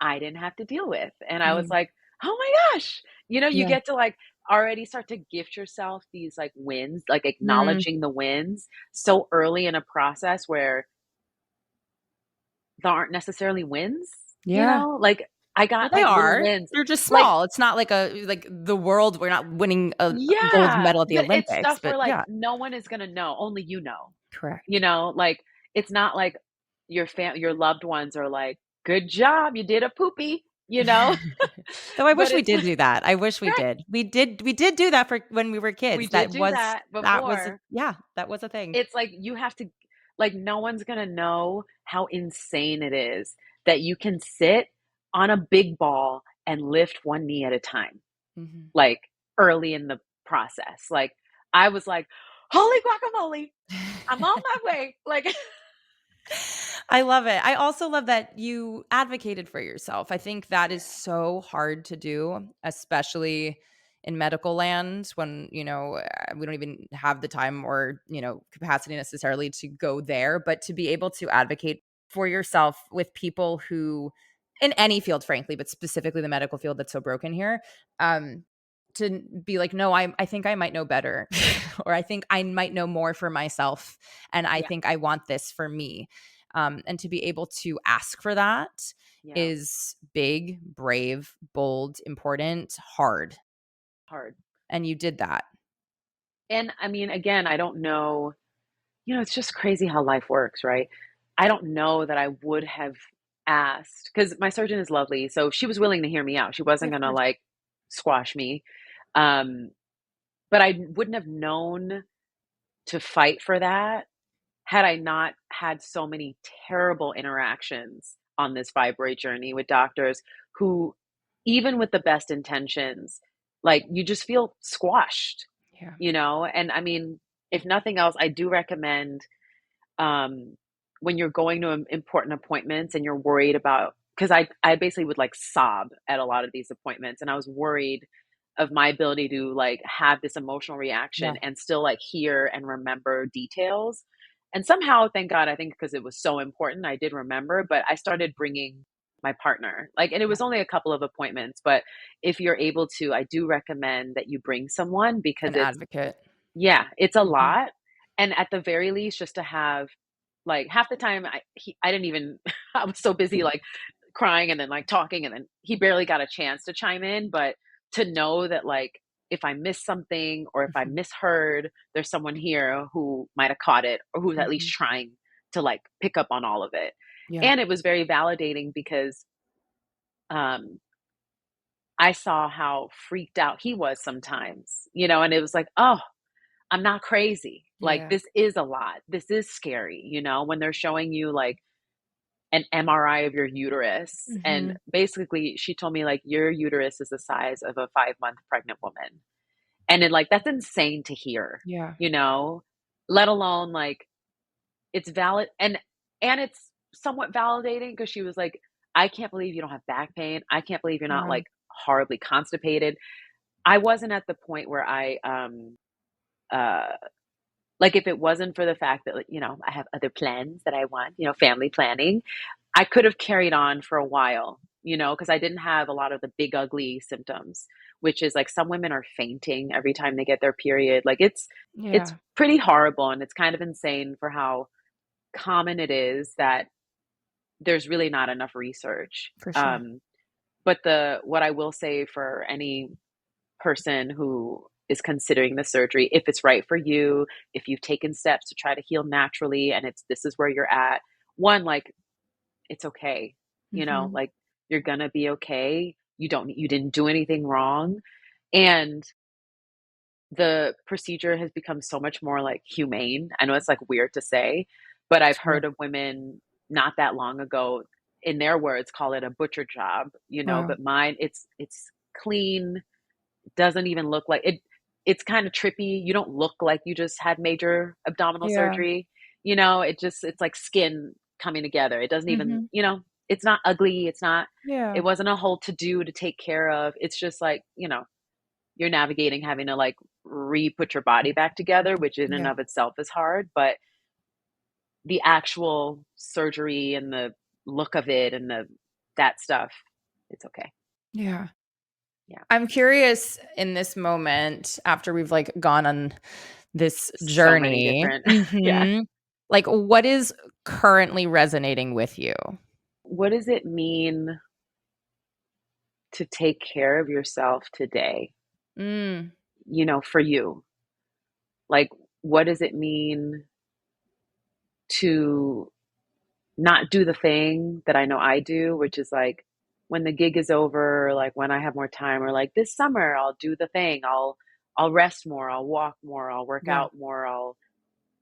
I didn't have to deal with. And I was Mhm. like, "Oh my gosh." You Yeah. get to like already start to gift yourself these like wins, like Mm, acknowledging the wins so early in a process where there aren't necessarily wins, yeah. Like I Well, got they like little are. wins. They're just Like, small. It's not like the world we're not winning a gold yeah, medal at the but it's Olympics, stuff but where like yeah. no one is gonna know, only Correct. Like it's not like your loved ones are like, "Good job, you did a poopy," Though I But wish we it's did do that. I wish we correct. did. We did do that for when we were We kids. did do that That was a before. yeah, that was a thing. It's like you have to like, no one's gonna know how insane it is that you can sit on a big ball and lift one knee at a time, Mhm. like, early in the process. Like, I was like, "Holy guacamole, I'm on my way." Like I love it. I also love that you advocated for yourself. I think that is so hard to do, especially in medical land when, we don't even have the time or, capacity necessarily to go there, but to be able to advocate for yourself with people who in any field frankly, but specifically the medical field that's so broken here, um to be like, no, I think I might know better, or I think I might know more for myself, and I yeah, think I want this for me. And to be able to ask for that yeah, is big, brave, bold, important, hard. hard. And you did that. And, I mean, again, I don't know it's just crazy how life works, right? I don't know that I would have asked because my surgeon is lovely, so she was willing to hear me out. She Yeah, wasn't of gonna, course. like, squash me. Um, but I wouldn't have known to fight for that had I not had so many terrible interactions on this fibroid journey with doctors who, even with the best intentions, like, you just feel squashed, Yeah. And I mean, if nothing else, I do recommend um, when you're going to important appointments and you're worried about because I basically would like sob at a lot of these appointments and I was worried of my ability to like have this emotional reaction Yeah. and still like hear and remember details. And somehow, thank God, I think because it was so important, I did remember, but I started bringing my partner. Like, and it Yeah. was only a couple of appointments, but if you're able to, I do recommend that you bring someone because An advocate. yeah, it's a Mhm. lot. And at the very least, just to have like half the time I didn't even I was so busy like crying and then like talking and then he barely got a chance to chime in, but to know that like if I miss something or if I Mhm. misheard, there's someone here who might have caught it or who's at least Mhm. trying to like pick up on all of it. Yeah. And it was very validating because um I saw how freaked out he was sometimes, and it was like, "Oh, I'm not crazy. Like Yeah. this is a lot. This is scary, when they're showing you like an MRI of your uterus. And Mhm. basically she told me like your uterus is the size of a 5-month pregnant woman. And then like that's insane to hear, Yeah. you know, let alone like it's valid and it's somewhat validating because she was like, I can't believe you don't have back pain. I can't believe you're not Yeah. like horribly constipated. I wasn't at the point where uh like, if it wasn't for the fact that, like, I have other plans that I want, family planning, I could have carried on for a while, because I didn't have a lot of the big ugly symptoms, which is like some women are fainting every time they get their period. Like, it's Yeah. pretty horrible, and it's kind of insane for how common it is that there's really not enough research. For sure. But the what I will say for any person who is considering the surgery, if it's right for you, if you've taken steps to try to heal naturally and this is where you're at, one, like it's okay. Mhm. Like you're gonna be okay. You didn't do anything wrong. And the procedure has become so much more like humane. I know it's like weird to say, but I've Sure. heard of women not that long ago, in their words, call it a butcher job, Wow. but mine it's clean, doesn't even look like it. It's kind of trippy. You don't look like you just had major abdominal Yeah. surgery. It's like skin coming together. It doesn't even, Mhm. it's not ugly. It Yeah. wasn't a whole to do to take care of. It's just like, you're navigating having to like re-put your body back together, which in and Yeah. of itself is hard. But the actual surgery and the look of it and that stuff, it's okay. Yeah. Yeah. I'm curious in this moment after we've, like, gone on this So many journey. different yeah. Mhm. Like, what is currently resonating with you? What does it mean to take care of yourself today, Mm, for you? Like, what does it mean to not do the thing that I know I do, which is like when the gig is over, or like when I have more time, or like this summer, I'll do the thing. I'll rest more, I'll walk more, I'll work yeah. out more, I'll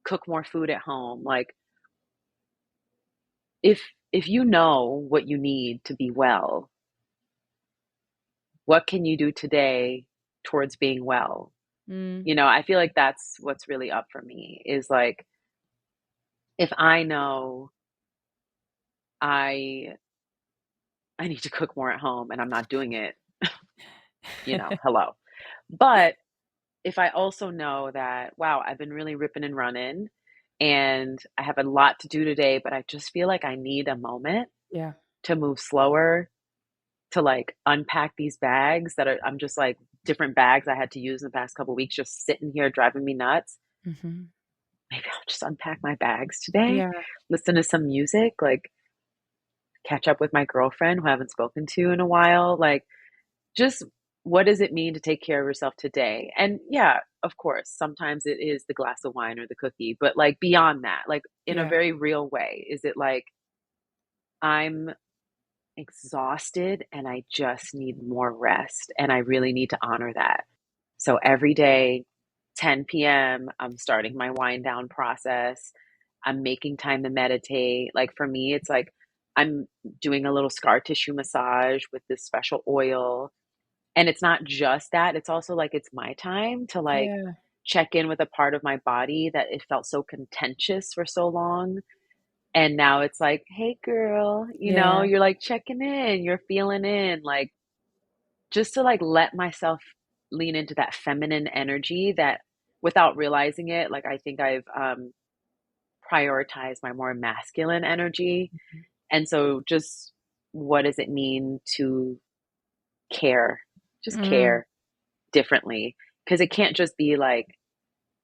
cook more food at home. Like if if you know what you need to be well, what can you do today towards being well? Mm, I feel like that's what's really up for me is like if I know I I need to cook more at home and I'm not doing it, hello. But if I also know that, wow, I've been really ripping and running and I have a lot to do today, but I just feel like I need a moment yeah. to move slower, to like unpack these bags I'm just like different bags I had to use in the past couple weeks, just sitting here driving me nuts. Mhm. Maybe I'll just unpack my bags today, Yeah, listen to some music, like catch up with my girlfriend who I haven't spoken to in a while. Like, just what does it mean to take care of yourself today? And yeah, of course, sometimes it is the glass of wine or the cookie, but like beyond that, like in a yeah. very real way, is it like I'm exhausted and I just need more rest and I really need to honor that. So every day, 10 p.m., I'm starting my wind down process. I'm making time to meditate. Like for me, it's like I'm doing a little scar tissue massage with this special oil. And it's not just that, it's also like it's my time to like Yeah, check in with a part of my body that it felt so contentious for so long. And now it's like, hey girl, yeah. you're like checking in, you're feeling in, like just to like let myself lean into that feminine energy that without realizing it, like I think I've prioritized my more masculine energy. Mhm. And so just what does it mean to care? Just Mm, care differently. Because it can't just be like,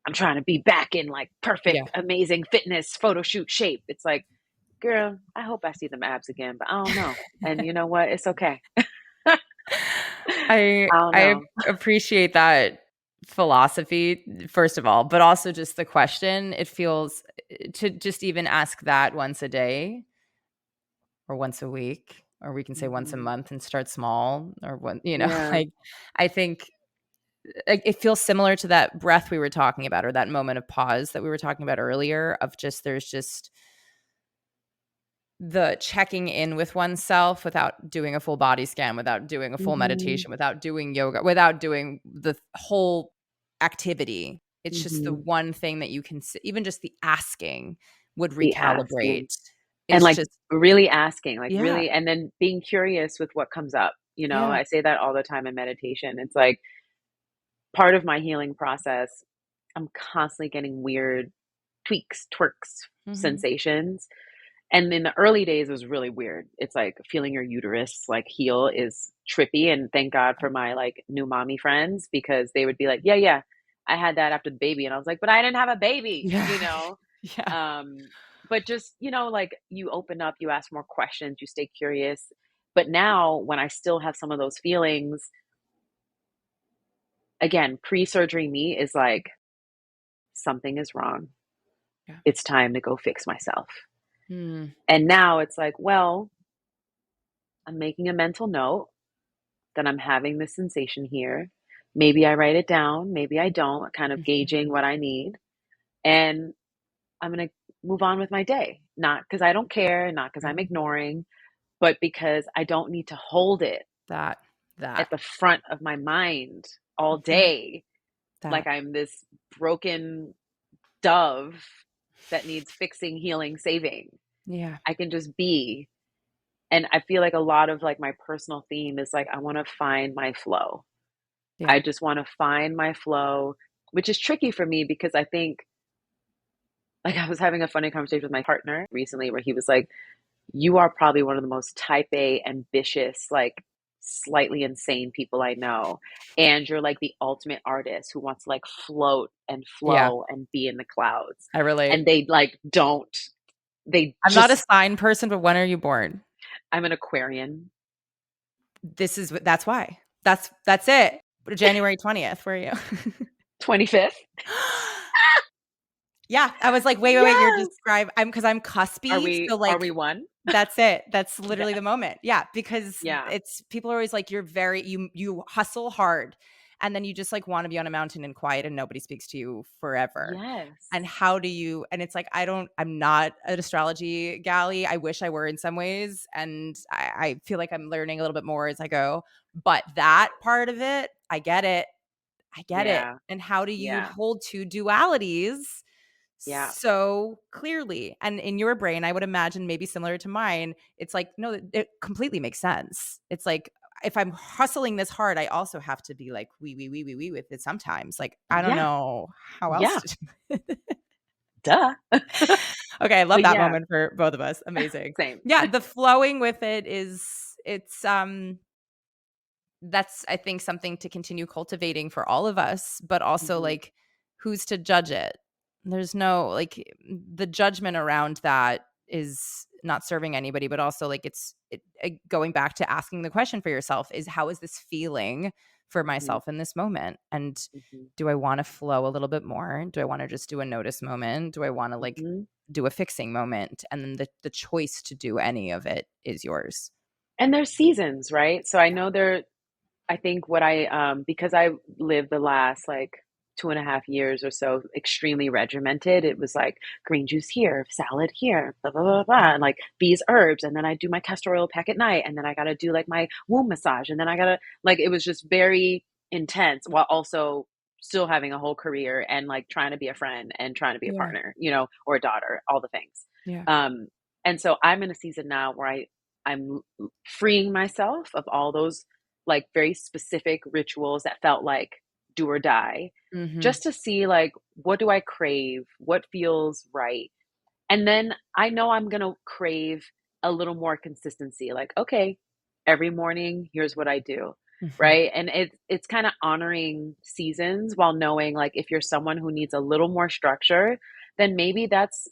I'm trying to be back in like yeah. perfect, amazing fitness photo shoot shape. It's like, girl, I hope I see them abs again, but I don't know. And you know what? It's okay. I don't I know. appreciate that philosophy, first of all, but also just the question. It feels to just even ask that once a day or once a week, or we can say once a Mhm. month and start small or one, Yeah. like I think it feels similar to that breath we were talking about or that moment of pause that we were talking about earlier of just there's just the checking in with oneself without doing a full body scan, without doing a full Mhm. meditation, without doing yoga, without doing the whole activity. It's just the Mhm. one thing that you can even just the asking would The asking. recalibrate. And, It's like, just really asking, like, yeah, really and then being curious with what comes up, yeah, I say that all the time in meditation. It's like part of my healing process, I'm constantly getting weird tweaks, twerks, mhm, sensations, and in the early days, it was really weird. It's like feeling your uterus, like, heal is trippy, and thank God for my, like, new mommy friends because they would be like, "Yeah, yeah, I had that after the baby," and I was like, "But I didn't have a baby," yeah, you know? yeah, But just, like, you open up, you ask more questions, you stay curious. But now when I still have some of those feelings, again, pre-surgery me is like, "Something is wrong. yeah, It's time to go fix myself." mm, And now it's like, well, I'm making a mental note that I'm having this sensation here. Maybe I write it down, maybe I don't, kind of mhm, gauging what I need. And I'm going to move on with my day. Not because I don't care, not because I'm right, ignoring, but because I don't need to hold it that that, at the front of my mind all mhm, day like that, I'm this broken dove that needs fixing, healing, saving. yeah, I can just be. And I feel like a lot of like my personal theme is like I want to find my flow. yeah, I just want to find my flow, which is tricky for me because I think like I was having a funny conversation with my partner recently where he was like, you are probably one of the most type A, ambitious, like slightly insane people I know. And you're like the ultimate artist who wants to like float and Yeah, flow and be in the clouds. I relate. And they like don't, they I'm not a just, sign person, but when are you born? I'm an Aquarian. That's why. That's it. January 20th. Where are you? 25th. Yeah, I was like, "Wait, wait, wait, you're Yes. describe" I'm because 'cause I'm cuspy, so, Are we like, one? that's it. That's Yeah. literally the moment. Yeah, because Yeah. it's people are always like, "You're very you hustle hard, and then you just, like, wanna be on a mountain and quiet and nobody speaks to you forever." And Yes. how do you and it's like, I'm not an astrology galley. I wish I were in some ways, and I feel like I'm learning a little bit more as I go, but that part of it, I get it. I get it. Yeah. And how do you Yeah. hold 2 dualities Yeah. so clearly? And in your brain, I would imagine maybe similar to mine, it's like, no, it completely makes sense. It's like, if I'm hustling this hard, I also have to be like, we with it sometimes. Like, I don't Yeah. know how else Yeah. to Duh. Okay, I love But that yeah, moment for both of us. Amazing. same. Yeah, the flowing with it it's that's I think something to continue cultivating for all of us, but also Mhm. like who's to judge it? There's no like the judgment around that is not serving anybody, but also like going back to asking the question for yourself is how is this feeling for Mhm. myself in this moment? And Mhm. do I want to flow a little bit more? Do I want to just do a notice moment? Do I want to like Mhm. do a fixing moment? And then the choice to do any of it is yours. And there's seasons, right? So I think what because I lived the last like 2.5 years or so extremely regimented, it was like green juice here, salad here, blah, blah, blah, blah, and like these herbs. And then I do my castor oil pack at night. And then I got to do like my womb massage. And then I got to, like, it was just very intense while also still having a whole career and like trying to be a friend and trying to be a Yeah. partner, or a daughter, all the things. Yeah. Um, and so I'm in a season now where I'm freeing myself of all those like very specific rituals that felt like do or die, Mhm. just to see like what do I crave, what feels right. And then I know I'm going to crave a little more consistency, like okay, every morning here's what I do, Mhm. right? And it's kind of honoring seasons while knowing like if you're someone who needs a little more structure, then maybe that's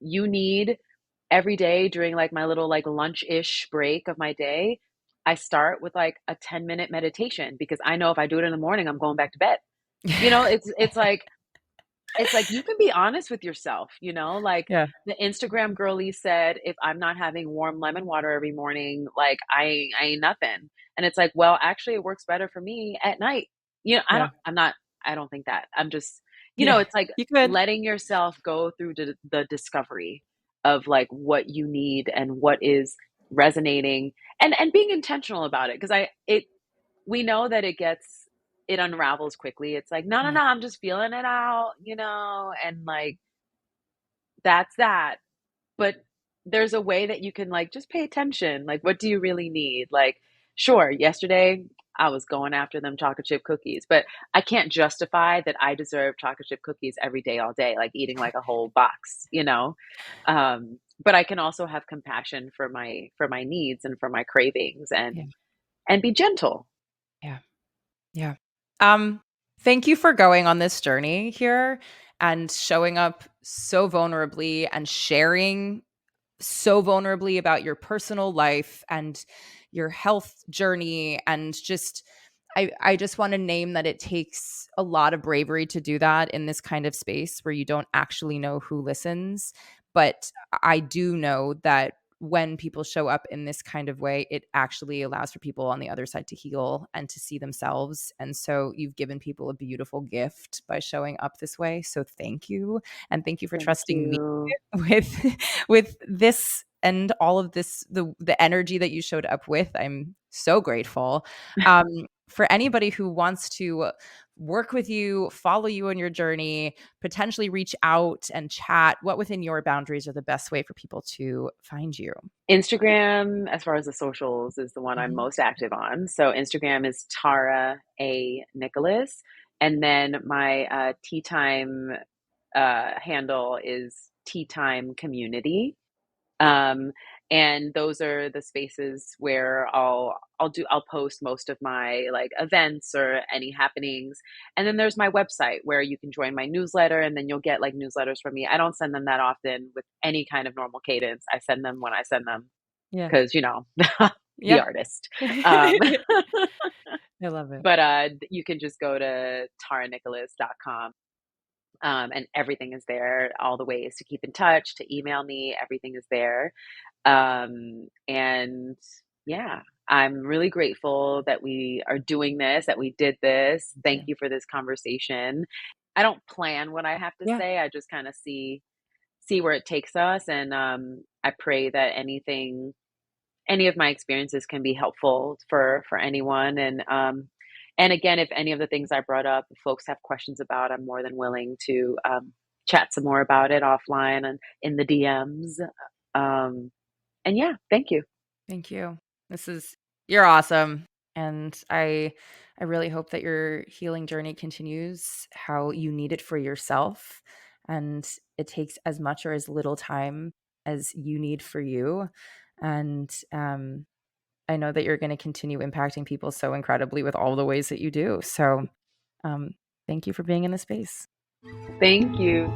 you need every day during like my little like lunch-ish break of my day, I start with like a 10-minute meditation because I know if I do it in the morning, I'm going back to bed. It's like you can be honest with yourself, like Yeah. the Instagram girlie said, if I'm not having warm lemon water every morning, like I ain't nothing. And it's like, well, actually it works better for me at night. Yeah. I don't think that. I'm just, Yeah. it's like You could. letting yourself go through the discovery of like what you need and what is resonating and being intentional about it. Cause we know that it unravels quickly. It's like, no, no, Yeah. no, I'm just feeling it out, and like that's that. But there's a way that you can like just pay attention. Like, what do you really need? Like, sure, yesterday I was going after them chocolate chip cookies, but I can't justify that I deserve chocolate chip cookies every day, all day, like eating like a whole box. But I can also have compassion for my needs and for my cravings Yeah. and be gentle. Yeah. Yeah. Um, Thank you for going on this journey here and showing up so vulnerably and sharing so vulnerably about your personal life and your health journey and just I just want to name that it takes a lot of bravery to do that in this kind of space where you don't actually know who listens. But I do know that when people show up in this kind of way, it actually allows for people on the other side to heal and to see themselves. And so you've given people a beautiful gift by showing up this way. So thank you. And thank you for Thank trusting me you. with with this and all of this the energy that you showed up with. I'm so grateful. um for anybody who wants to work with you, follow you on your journey, potentially reach out and chat, what within your boundaries are the best way for people to find you? Instagram, as far as the socials, is the one I'm Mhm. most active on. So Instagram is Tara A Nicolas, and then my tea time handle is Tea Time Community. Um, And those are the spaces where I'll post most of my, like, events or any happenings, and then there's my website where you can join my newsletter, and then you'll get, like, newsletters from me. I don't send them that often with any kind of normal cadence. I send them when I send them Yeah. because the Yeah. artist. Um, I love it. but, you can just go to taranicolas.com, and everything is there, all the ways to keep in touch, to email me, everything is there. And yeah, I'm really grateful that we are doing this, that we did this. Thank Thank you. you for this conversation. I don't plan what I have to Yeah. say. I just kind of see where it takes us, and I pray that any of my experiences can be helpful for anyone. And again, if any of the things I brought up, if folks have questions about, I'm more than willing to chat some more about it offline and in the DMs. Um, and yeah, thank you. Thank you. This is You're awesome, and I really hope that your healing journey continues how you need it for yourself, and it takes as much or as little time as you need for you. And I know that you're going to continue impacting people so incredibly with all the ways that you do. So, um, thank you for being in the space. Thank you.